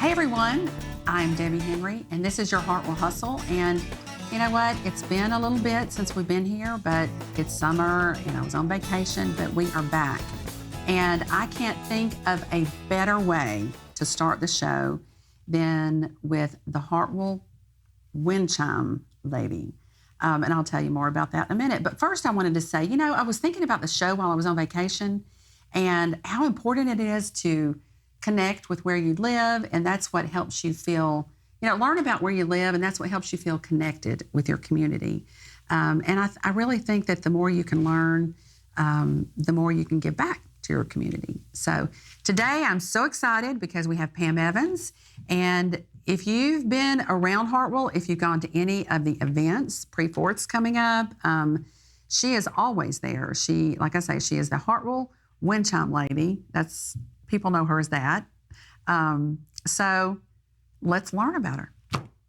Hey everyone, I'm Debbie Henry, and this is your Hartwell Hustle. And you know what? It's been a little bit since we've been here, but it's summer and I was on vacation, but we are back. And I can't think of a better way to start the show than with the Hartwell Windchime Lady. And I'll tell you more about that in a minute. But first I wanted to say, you know, I was thinking about the show while I was on vacation and how important it is to connect with where you live, and that's what helps you feel, you know, learn about where you live, and that's what helps you feel connected with your community. And I really think that the more you can learn, the more you can give back to your community. So today I'm so excited because we have Pam Evans, and if you've been around Hartwell, if you've gone to any of the events, pre-forts coming up, she is always there. She, like I say, she is the Hartwell Windchime Lady. That's, people know her as that. So let's learn about her.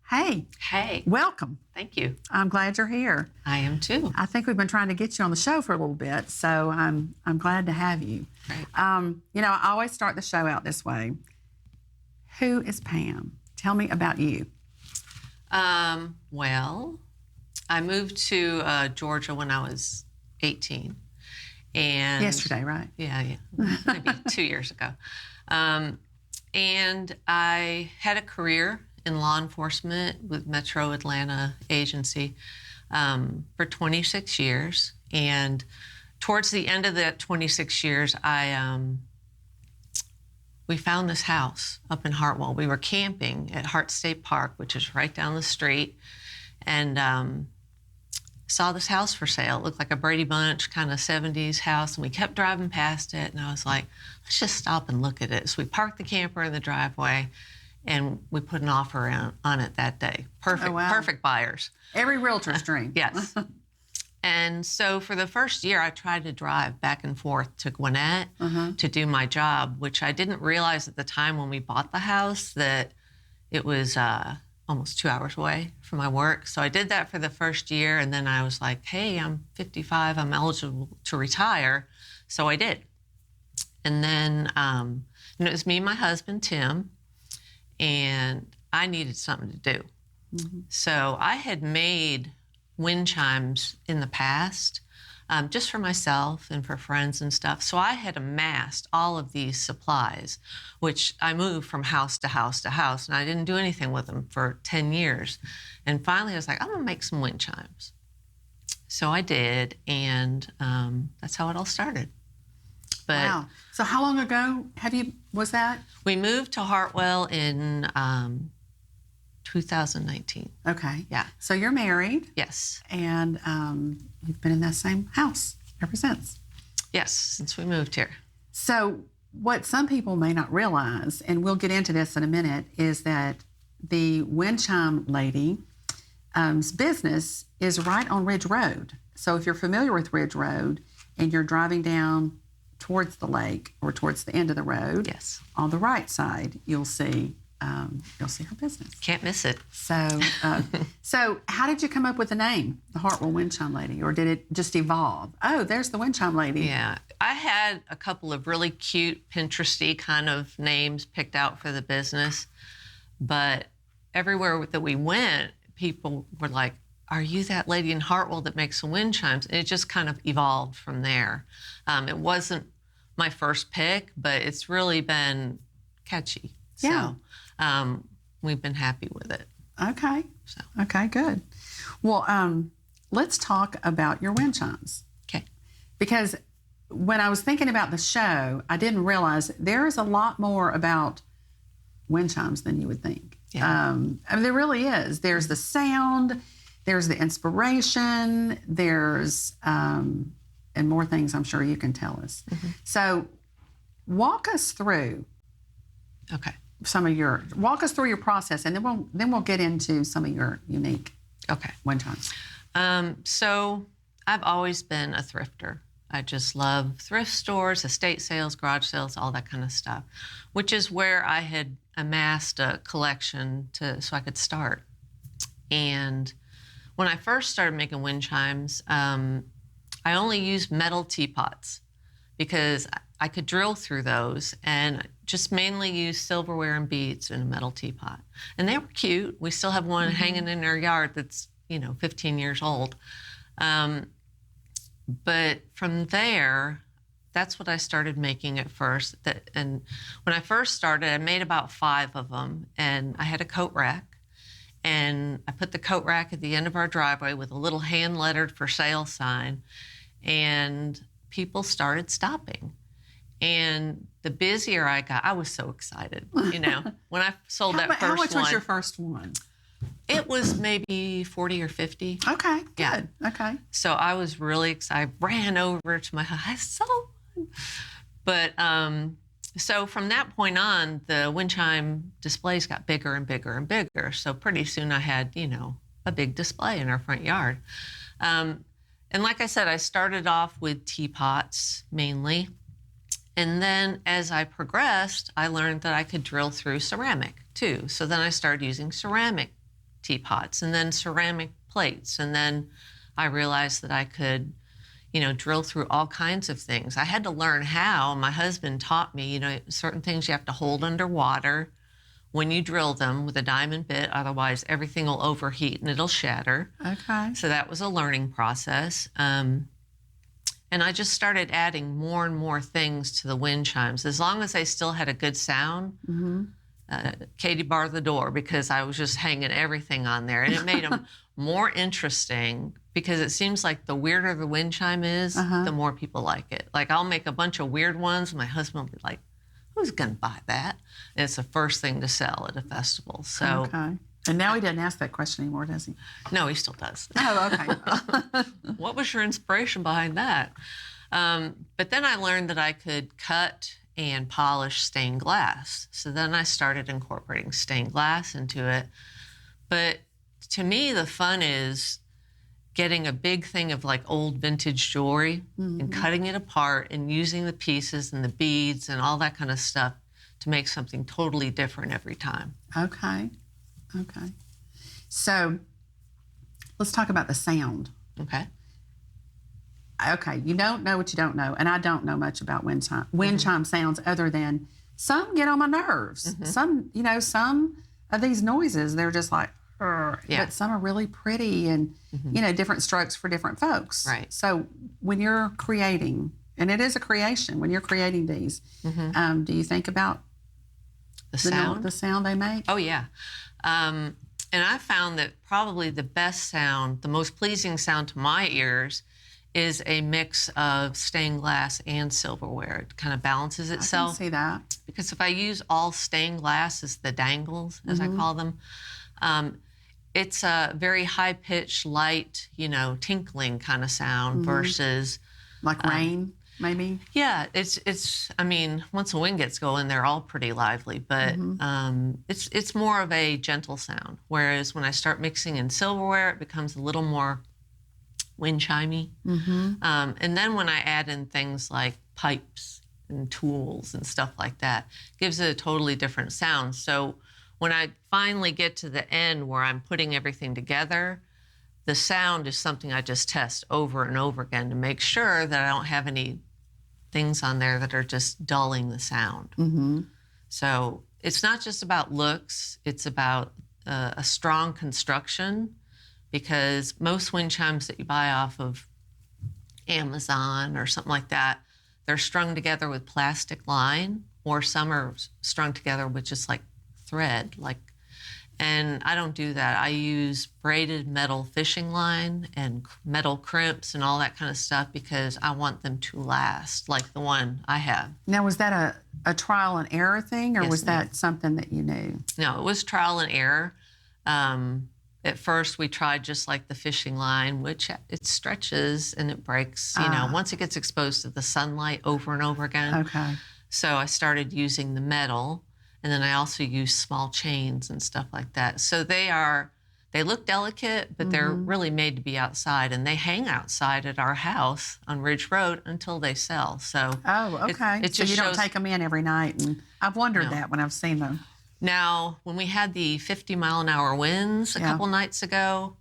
Hey. Hey. Welcome. Thank you. I'm glad you're here. I am too. I think we've been trying to get you on the show for a little bit, so I'm glad to have you. Right. You know, I always start the show out this way. Who is Pam? Tell me about you. Well, I moved to Georgia when I was 18. And yesterday, right? Yeah, maybe 2 years ago. And I had a career in law enforcement with Metro Atlanta Agency for 26 years. And towards the end of that 26 years, we found this house up in Hartwell. We were camping at Hart State Park, which is right down the street, and saw this house for sale. It looked like a Brady Bunch kind of 70s house, and we kept driving past it, and I was like, let's just stop and look at it. So we parked the camper in the driveway, and we put an offer on it that day. Perfect, oh, wow. Perfect buyers. Every realtor's dream. Yes. And so for the first year, I tried to drive back and forth to Gwinnett to do my job, which I didn't realize at the time when we bought the house that it was almost 2 hours away from my work. So I did that for the first year, and then I was like, hey, I'm 55, I'm eligible to retire. So I did. And then it was me and my husband, Tim, and I needed something to do. So I had made wind chimes in the past, just for myself and for friends and stuff. So I had amassed all of these supplies, which I moved from house to house to house, and I didn't do anything with them for 10 years. And finally I was like, I'm gonna make some wind chimes. So I did, and that's how it all started. But wow. So how long ago was that? We moved to Hartwell in 2019. Okay. Yeah. So you're married. Yes. And you've been in that same house ever since. Yes, since we moved here. So what some people may not realize, and we'll get into this in a minute, is that the Windchime Lady's business is right on Ridge Road. So if you're familiar with Ridge Road and you're driving down towards the lake or towards the end of the road, yes, on the right side, you'll see her business. Can't miss it. So, so how did you come up with the name, the Hartwell Windchime Lady, or did it just evolve? Oh, there's the Windchime Lady. Yeah, I had a couple of really cute Pinteresty kind of names picked out for the business, but everywhere that we went, people were like, "Are you that lady in Hartwell that makes the wind chimes?" And it just kind of evolved from there. It wasn't my first pick, but it's really been catchy. Yeah. So we've been happy with it. Okay. So. Okay, good. Well, let's talk about your wind chimes. Okay. Because when I was thinking about the show, I didn't realize there is a lot more about wind chimes than you would think. Yeah. I mean, there really is. There's the sound, there's the inspiration, there's, and more things I'm sure you can tell us. So walk us through. Okay. Walk us through your process, and then we'll get into some of your unique wind chimes. So I've always been a thrifter. I just love thrift stores, estate sales, garage sales, all that kind of stuff, which is where I had amassed a collection so I could start. And when I first started making wind chimes, I only used metal teapots because I could drill through those and just mainly use silverware and beads in a metal teapot. And they were cute. We still have one hanging in our yard that's, 15 years old. But from there, that's what I started making at first. And when I first started, I made about 5 of them, and I had a coat rack. And I put the coat rack at the end of our driveway with a little hand-lettered for sale sign, and people started stopping. And the busier I got, I was so excited. When I sold that first one. How much was your first one? It was maybe 40 or 50. Okay, good. Yeah. Okay. So I was really excited. I ran over to my house. I sold one. But so from that point on, the Windchime displays got bigger and bigger and bigger. So pretty soon I had, a big display in our front yard. And like I said, I started off with teapots mainly. And then as I progressed, I learned that I could drill through ceramic too. So then I started using ceramic teapots and then ceramic plates. And then I realized that I could, drill through all kinds of things. I had to learn how. My husband taught me, certain things you have to hold underwater when you drill them with a diamond bit. Otherwise, everything will overheat and it'll shatter. Okay. So that was a learning process. And I just started adding more and more things to the wind chimes. As long as they still had a good sound, Katie barred the door because I was just hanging everything on there. And it made them more interesting because it seems like the weirder the wind chime is, the more people like it. Like I'll make a bunch of weird ones and my husband will be like, who's gonna buy that? And it's the first thing to sell at a festival. So. Okay. And now he doesn't ask that question anymore, does he? No, he still does. Oh, okay. What was your inspiration behind that? But then I learned that I could cut and polish stained glass. So then I started incorporating stained glass into it. But to me, the fun is getting a big thing of like old vintage jewelry and cutting it apart and using the pieces and the beads and all that kind of stuff to make something totally different every time. Okay. Okay. So let's talk about the sound. Okay. Okay. You don't know what you don't know. And I don't know much about wind chime sounds other than some get on my nerves. Some, some of these noises, they're just like, but some are really pretty and, different strokes for different folks. Right. So when you're creating, and it is a creation, when you're creating these, do you think about the sound? The sound they make? Oh, yeah. And I found that probably the best sound, the most pleasing sound to my ears is a mix of stained glass and silverware. It kind of balances itself. I can see that. Because if I use all stained glass as the dangles, as I call them, it's a very high-pitched, light, tinkling kind of sound versus... Like rain, maybe? Yeah, I mean, once the wind gets going, they're all pretty lively, but it's more of a gentle sound. Whereas when I start mixing in silverware, it becomes a little more wind-chimey. And then when I add in things like pipes and tools and stuff like that, it gives it a totally different sound. So when I finally get to the end where I'm putting everything together, the sound is something I just test over and over again to make sure that I don't have any things on there that are just dulling the sound. So it's not just about looks, it's about a strong construction, because most wind chimes that you buy off of Amazon or something like that, they're strung together with plastic line, or some are strung together with just like thread, and I don't do that. I use braided metal fishing line and metal crimps and all that kind of stuff because I want them to last, like the one I have. Now, was that a trial and error thing, or was that something that you knew? No, it was trial and error. At first, we tried just like the fishing line, which it stretches and it breaks, once it gets exposed to the sunlight over and over again. Okay. So I started using the metal. And then I also use small chains and stuff like that. So they look delicate, but they're really made to be outside. And they hang outside at our house on Ridge Road until they sell. So okay. So you don't take them in every night. And I've wondered that when I've seen them. Now, when we had the 50-mile-an-hour winds a couple nights ago,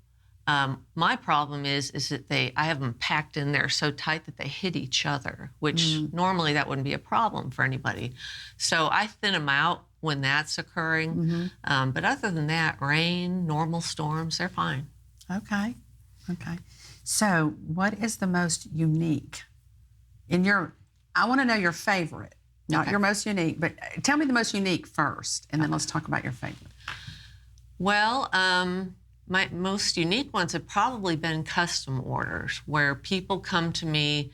My problem is that I have them packed in there so tight that they hit each other, which normally that wouldn't be a problem for anybody. So I thin them out when that's occurring. But other than that, rain, normal storms, they're fine. Okay. So what is the most unique in your, I want to know your favorite, not your most unique, but tell me the most unique first, and then let's talk about your favorite. Well, my most unique ones have probably been custom orders where people come to me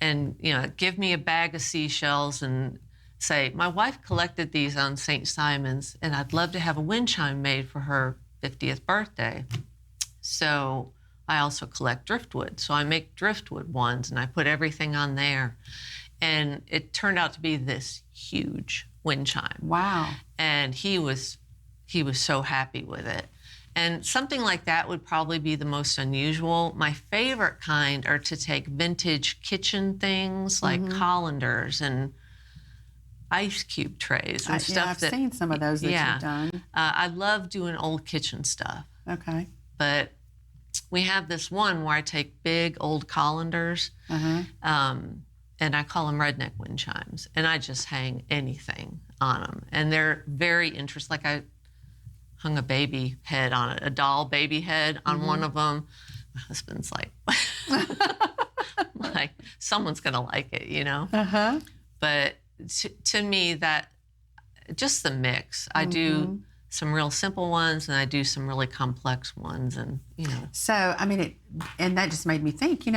and, give me a bag of seashells and say, my wife collected these on St. Simon's and I'd love to have a wind chime made for her 50th birthday. So I also collect driftwood. So I make driftwood ones and I put everything on there. And it turned out to be this huge wind chime. Wow. And he was so happy with it. And something like that would probably be the most unusual. My favorite kind are to take vintage kitchen things like colanders and ice cube trays and stuff. I've seen some of those that you've done. I love doing old kitchen stuff. Okay. But we have this one where I take big old colanders, and I call them redneck wind chimes, and I just hang anything on them. And they're very interesting. Like I hung a baby head on it, a doll baby head on one of them. My husband's like, like someone's gonna like it, But to me, that just the mix. I do some real simple ones, and I do some really complex ones, and So I mean, and that just made me think.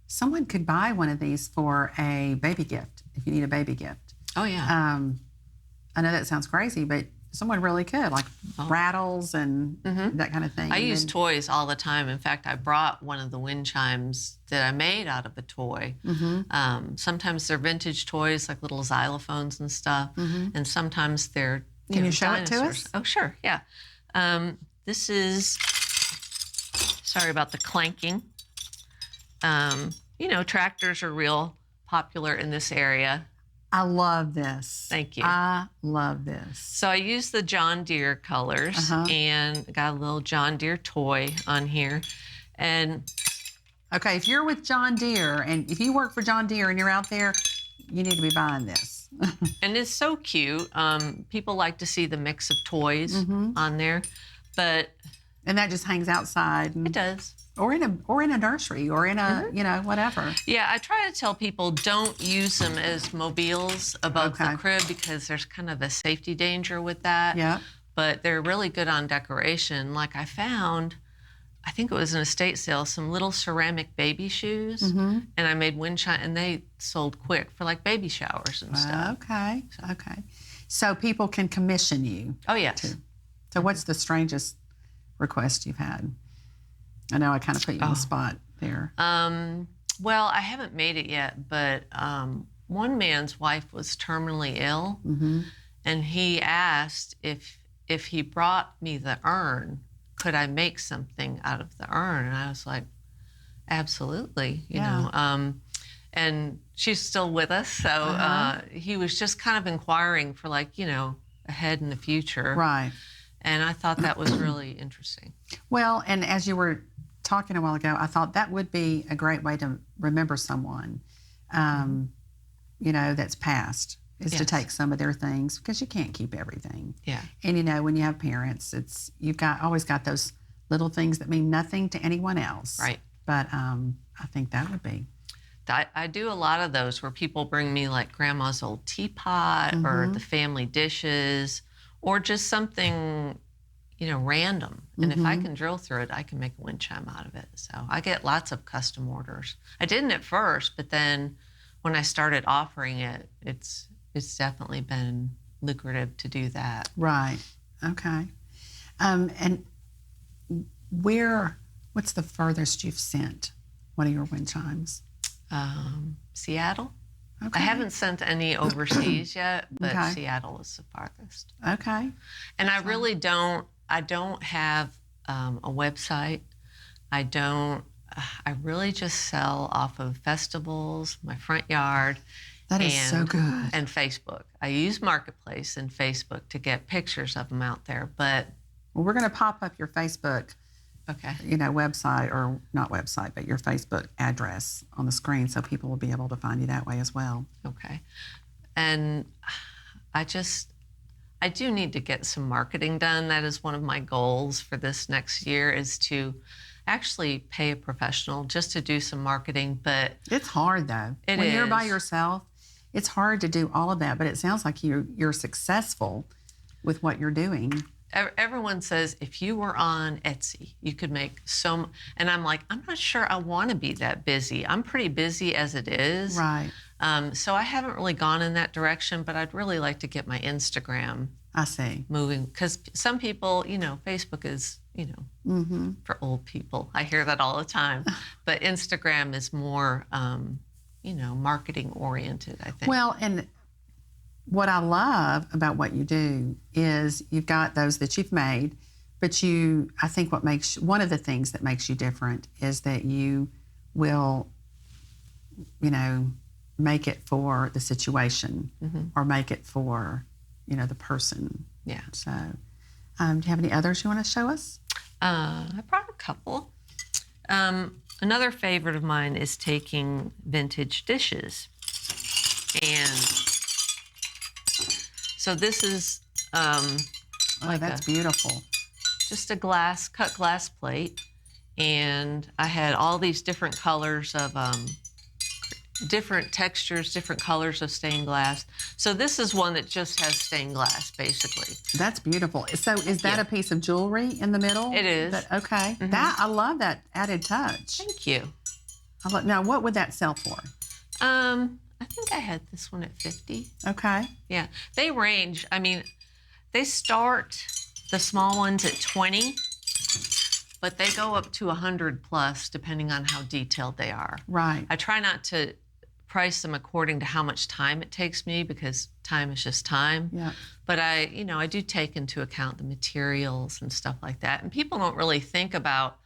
Someone could buy one of these for a baby gift if you need a baby gift. Oh yeah. I know that sounds crazy, but someone really could, like rattles and that kind of thing. I use toys all the time. In fact, I brought one of the wind chimes that I made out of a toy. Sometimes they're vintage toys, like little xylophones and stuff, and sometimes they're Can you show dinosaurs. it to us? Oh, sure, yeah. This is, sorry about the clanking. Tractors are real popular in this area. I love this. Thank you. I love this. So I use the John Deere colors and got a little John Deere toy on here. And okay, if you're with John Deere and if you work for John Deere and you're out there, you need to be buying this. And it's so cute. People like to see the mix of toys on there, and that just hangs outside. It does. Or in a nursery, or in a whatever. Yeah, I try to tell people don't use them as mobiles above the crib because there's kind of a safety danger with that. Yeah. But they're really good on decoration. Like I found, I think it was an estate sale, some little ceramic baby shoes, and I made wind chime, and they sold quick for like baby showers and stuff. Okay. So people can commission you. Oh yes. So what's the strangest request you've had? I know I kind of put you on the spot there. Well, I haven't made it yet, but one man's wife was terminally ill, and he asked if he brought me the urn, could I make something out of the urn? And I was like, absolutely, you know. And she's still with us, so he was just kind of inquiring for ahead in the future. Right. And I thought that was really interesting. Well, and as you were talking a while ago, I thought that would be a great way to remember someone, that's passed, is to take some of their things, because you can't keep everything. Yeah. And when you have parents, you've always got those little things that mean nothing to anyone else. Right. But I think that would be. I do a lot of those where people bring me like grandma's old teapot or the family dishes, or just something, random. And if I can drill through it, I can make a wind chime out of it. So I get lots of custom orders. I didn't at first, but then when I started offering it, it's definitely been lucrative to do that. Right. Okay. And what's the furthest you've sent one of your wind chimes? Seattle. Okay. I haven't sent any overseas yet, but Seattle is the farthest. Okay. And I really don't have a website. I really just sell off of festivals, my front yard. That is so good. And Facebook. I use Marketplace and Facebook to get pictures of them out there, but. Well, we're going to pop up your Facebook Okay. Website, or not website, but your Facebook address on the screen so people will be able to find you that way as well. Okay. And I do need to get some marketing done. That is one of my goals for this next year, is to actually pay a professional just to do some marketing. But it's hard though. When you're by yourself, it's hard to do all of that, but it sounds like you're successful with what you're doing. Everyone says if you were on Etsy, you could make and I'm like, I'm not sure I want to be that busy. I'm pretty busy as it is. Right. So I haven't really gone in that direction, but I'd really like to get my Instagram moving, because some people, Facebook is, for old people. I hear that all the time. But Instagram is more, marketing oriented, I think. Well, and what I love about what you do is you've got those that you've made, but I think one of the things that makes you different is that you will, make it for the situation, or make it for, the person. Yeah. So, do you have any others you want to show us? I brought a couple. Another favorite of mine is taking vintage dishes. And so this is that's beautiful. Just a cut glass plate. And I had all these different colors of different textures, different colors of stained glass. So this is one that just has stained glass, basically. That's beautiful. So is that a piece of jewelry in the middle? It is. Okay. I love that added touch. Thank you. Now, what would that sell for? I think I had this one at 50. Okay. Yeah. They range. I mean, they start the small ones at 20, but they go up to 100 plus, depending on how detailed they are. Right. I try not to price them according to how much time it takes me, because time is just time. Yeah. But I do take into account the materials and stuff like that. And people don't really think about,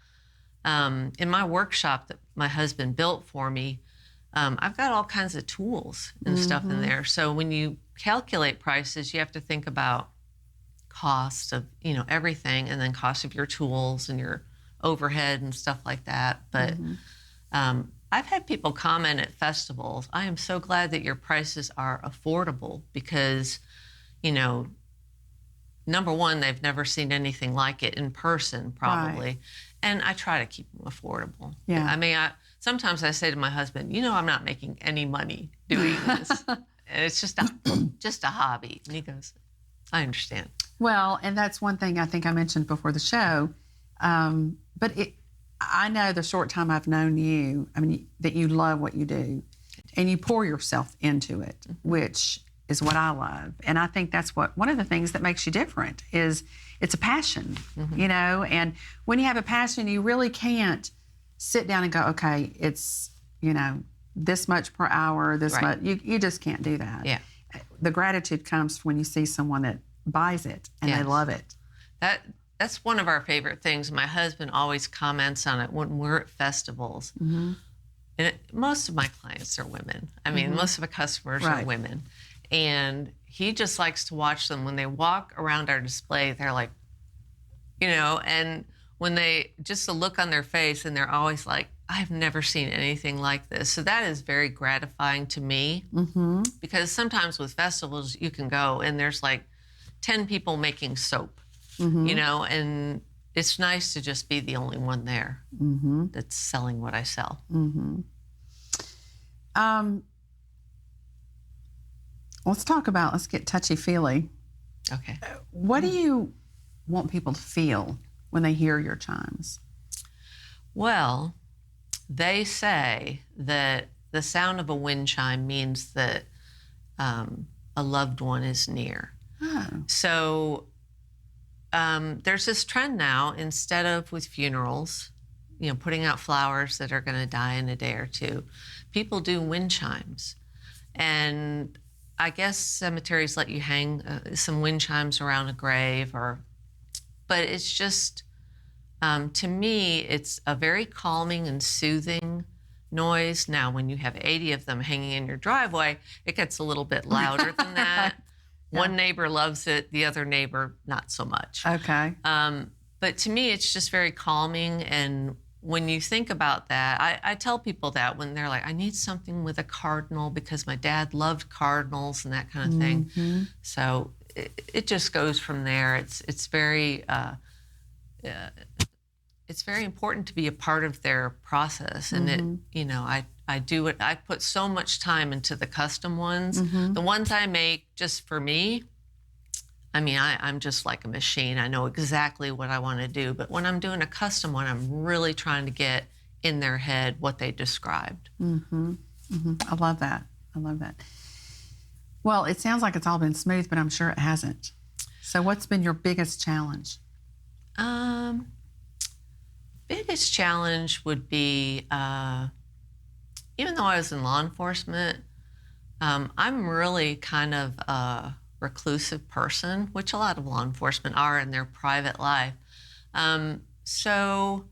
in my workshop that my husband built for me, I've got all kinds of tools and stuff in there. So when you calculate prices, you have to think about cost of, everything, and then cost of your tools and your overhead and stuff like that. But I've had people comment at festivals, I am so glad that your prices are affordable, because, number one, they've never seen anything like it in person, probably. Right. And I try to keep them affordable. Yeah. I mean, sometimes I say to my husband, I'm not making any money doing this. And it's just a hobby. And he goes, I understand. Well, and that's one thing I think I mentioned before the show. But I know the short time I've known you, that you love what you do, and you pour yourself into it, which is what I love. And I think that's one of the things that makes you different is it's a passion, and when you have a passion, you really can't sit down and go, okay, it's, this much per hour, this much. You just can't do that. Yeah. The gratitude comes when you see someone that buys it and they love it. That's one of our favorite things. My husband always comments on it when we're at festivals. And most of my clients are women. Most of the customers are women. And he just likes to watch them. When they walk around our display, they're like, and when they, just the look on their face, and they're always like, I've never seen anything like this. So that is very gratifying to me, because sometimes with festivals, you can go and there's like 10 people making soap, and it's nice to just be the only one there that's selling what I sell. Let's get touchy-feely. Okay. What do you want people to feel when they hear your chimes? Well, they say that the sound of a wind chime means that a loved one is near. Oh. So there's this trend now, instead of with funerals, putting out flowers that are going to die in a day or two, people do wind chimes. And I guess cemeteries let you hang some wind chimes around a grave, but it's just, to me, it's a very calming and soothing noise. Now, when you have 80 of them hanging in your driveway, it gets a little bit louder than that. One neighbor loves it, the other neighbor not so much. Okay. But to me, it's just very calming. And when you think about that, I tell people that when they're like, I need something with a cardinal because my dad loved cardinals and that kind of thing. So it just goes from there. It's very important to be a part of their process. And I put so much time into the custom ones. The ones I make just for me, I mean, I'm just like a machine. I know exactly what I want to do. But when I'm doing a custom one, I'm really trying to get in their head what they described. I love that. I love that. Well, it sounds like it's all been smooth, but I'm sure it hasn't. So what's been your biggest challenge? Biggest challenge would be, even though I was in law enforcement, I'm really kind of a reclusive person, which a lot of law enforcement are in their private life. So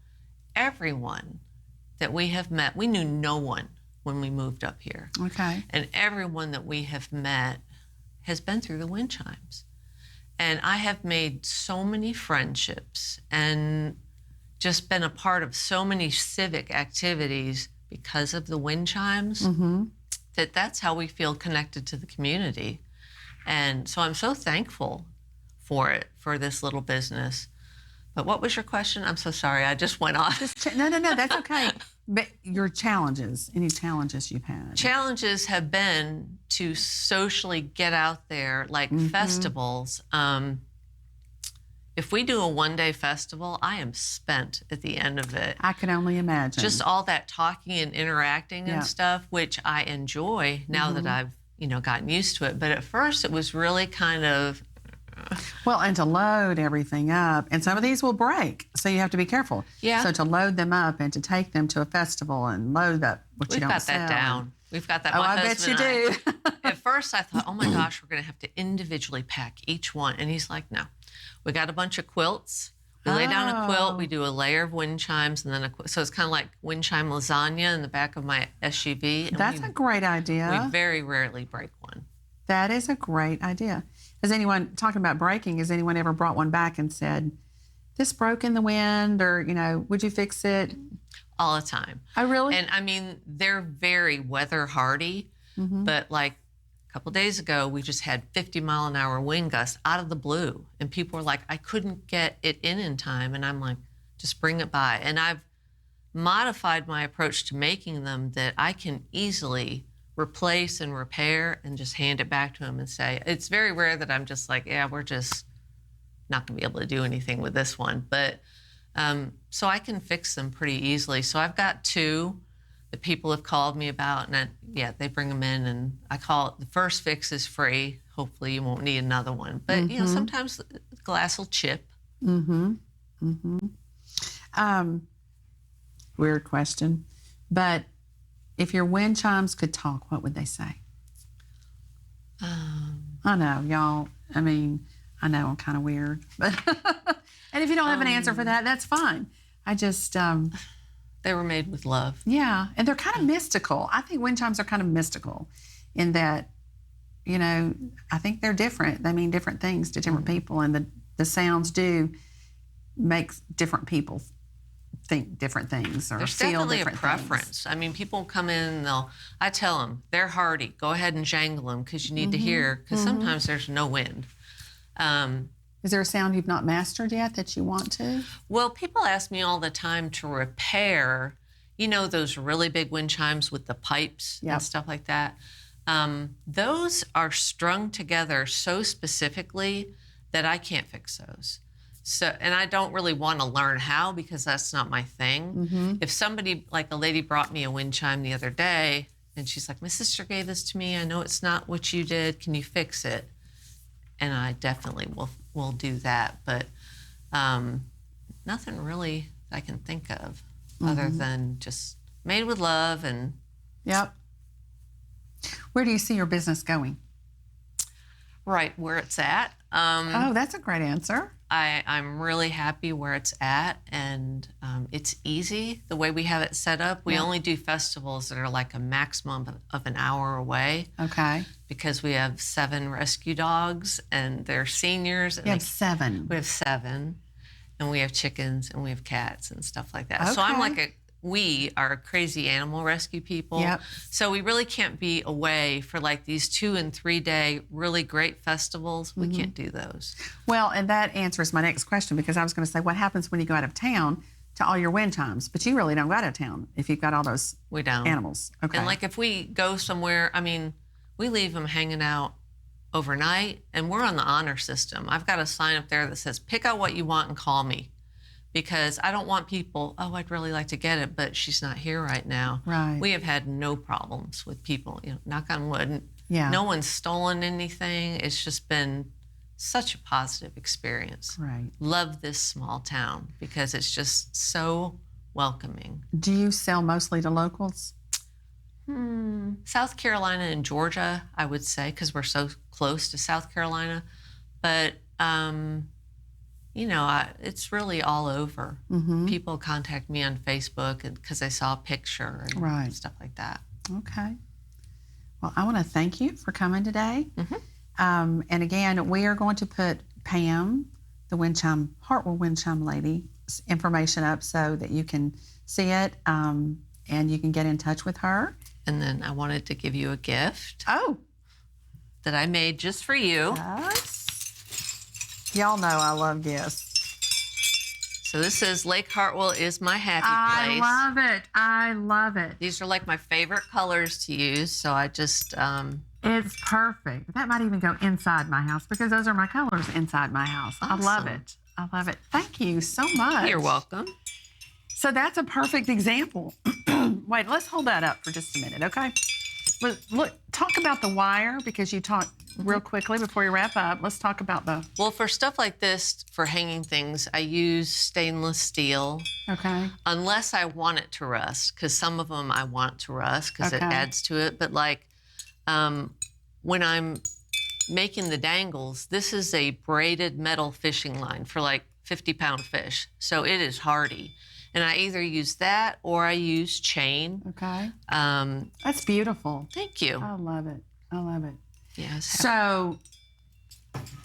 everyone that we have met, we knew no one when we moved up here. Okay. And everyone that we have met has been through the Windchimes. And I have made so many friendships and just been a part of so many civic activities because of the Windchimes, that's how we feel connected to the community. And so I'm so thankful for it, for this little business. But what was your question? I'm so sorry, I just went off. No, that's okay. But your challenges, any challenges you've had? Challenges have been to socially get out there, like festivals. If we do a one-day festival, I am spent at the end of it. I can only imagine. Just all that talking and interacting and stuff, which I enjoy now that I've, gotten used to it. But at first it was really kind of... Well, and to load everything up, and some of these will break, so you have to be careful. Yeah. So to load them up and to take them to a festival and load up what you don't sell. We've got that down. We've got that. Oh, I bet you do. At first I thought, oh my gosh, we're going to have to individually pack each one. And he's like, no. We got a bunch of quilts. We lay down a quilt. We do a layer of wind chimes, and then so it's kind of like windchime lasagna in the back of my SUV. And That's a great idea. We very rarely break one. That is a great idea. Has anyone, talking about breaking, has anyone ever brought one back and said, this broke in the wind, or, would you fix it? All the time. Oh, really? And I mean, they're very weather hardy, but like a couple days ago, we just had 50-mile-an-hour wind gusts out of the blue. And people were like, I couldn't get it in time. And I'm like, just bring it by. And I've modified my approach to making them that I can easily replace and repair and just hand it back to them and say, it's very rare that I'm just like, yeah, we're just not gonna be able to do anything with this one. But so I can fix them pretty easily. So I've got two that people have called me about, and they bring them in, and I call it, the first fix is free. Hopefully you won't need another one. But sometimes the glass will chip. Weird question, but if your wind chimes could talk, what would they say? I know, y'all. I mean, I know I'm kind of weird. And if you don't have an answer for that, that's fine. I just... they were made with love. Yeah, and they're kind of mystical. I think wind chimes are kind of mystical in that, I think they're different. They mean different things to different people, and the sounds do make different people think different things or There's feel definitely different a preference. things. I mean, people come in and I tell them, they're hardy. Go ahead and jangle them because you need to hear, because sometimes there's no wind. Is there a sound you've not mastered yet that you want to? Well, people ask me all the time to repair, those really big wind chimes with the pipes and stuff like that. Those are strung together so specifically that I can't fix those. So, and I don't really want to learn how, because that's not my thing. If somebody, like a lady brought me a wind chime the other day, and she's like, my sister gave this to me. I know it's not what you did. Can you fix it? And I definitely will do that. But nothing really I can think of other than just made with love. And Yep. Where do you see your business going? Right where it's at. Oh, that's a great answer. I'm really happy where it's at, and it's easy the way we have it set up. We only do festivals that are like a maximum of an hour away. Okay. Because we have 7 rescue dogs, and they're seniors. And You have 7. We have 7. and we have chickens, and we have cats and stuff like that. So I'm like we are crazy animal rescue people. Yep. So we really can't be away for like these 2 and 3 day really great festivals. We can't do those. Well, and that answers my next question, because I was going to say, what happens when you go out of town to all your Windchimes? But you really don't go out of town if you've got all those animals. Okay. And like if we go somewhere, I mean, we leave them hanging out overnight, and we're on the honor system. I've got a sign up there that says, pick out what you want and call me. Because I don't want people, oh, I'd really like to get it, but she's not here right now. Right. We have had no problems with people, you know, knock on wood. Yeah. No one's stolen anything. It's just been such a positive experience. Right. Love this small town because it's just so welcoming. Do you sell mostly to locals? South Carolina and Georgia, I would say, because we're so close to South Carolina. But, you know, it's really all over. People contact me on Facebook because they saw a picture and stuff like that. Okay. Well, I want to thank you for coming today. And again, we are going to put Pam, the Hartwell Windchime Lady, information up so that you can see it and you can get in touch with her. And then I wanted to give you a gift. Oh. That I made just for you. Yes. Y'all know I love gifts. So this is Lake Hartwell is my happy place. I love it. I love it. These are like my favorite colors to use. So I just... It's perfect. That might even go inside my house because those are my colors inside my house. Awesome. I love it. I love it. Thank you so much. You're welcome. So that's a perfect example. Wait, let's hold that up for just a minute, okay? Look, talk about the wire because you talked real quickly before you wrap up. Let's talk about the... Well, for stuff like this, for hanging things, I use stainless steel. Okay. Unless I want it to rust, because some of them I want to rust because it adds to it. But like when I'm making the dangles, this is a braided metal fishing line for like 50-pound fish. So it is hardy. And I either use that or I use chain. Okay. That's beautiful. Thank you. I love it. I love it. Yes. So,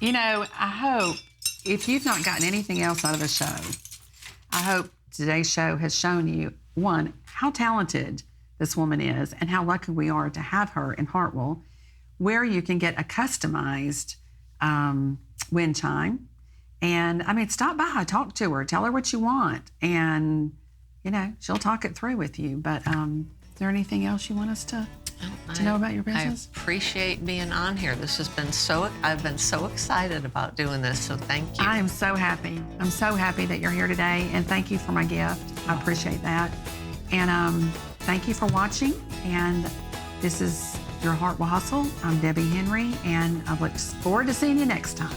you know, I hope if you've not gotten anything else out of the show, I hope today's show has shown you, one, how talented this woman is and how lucky we are to have her in Hartwell, where you can get a customized wind chime. And, I mean, stop by, talk to her, tell her what you want, and, you know, she'll talk it through with you. But is there anything else you want us to know about your business? I appreciate being on here. This has been I've been so excited about doing this, so thank you. I am so happy. I'm so happy that you're here today, and thank you for my gift. I appreciate that. And thank you for watching, and this is your Hartwell Hustle. I'm Debbie Henry, and I look forward to seeing you next time.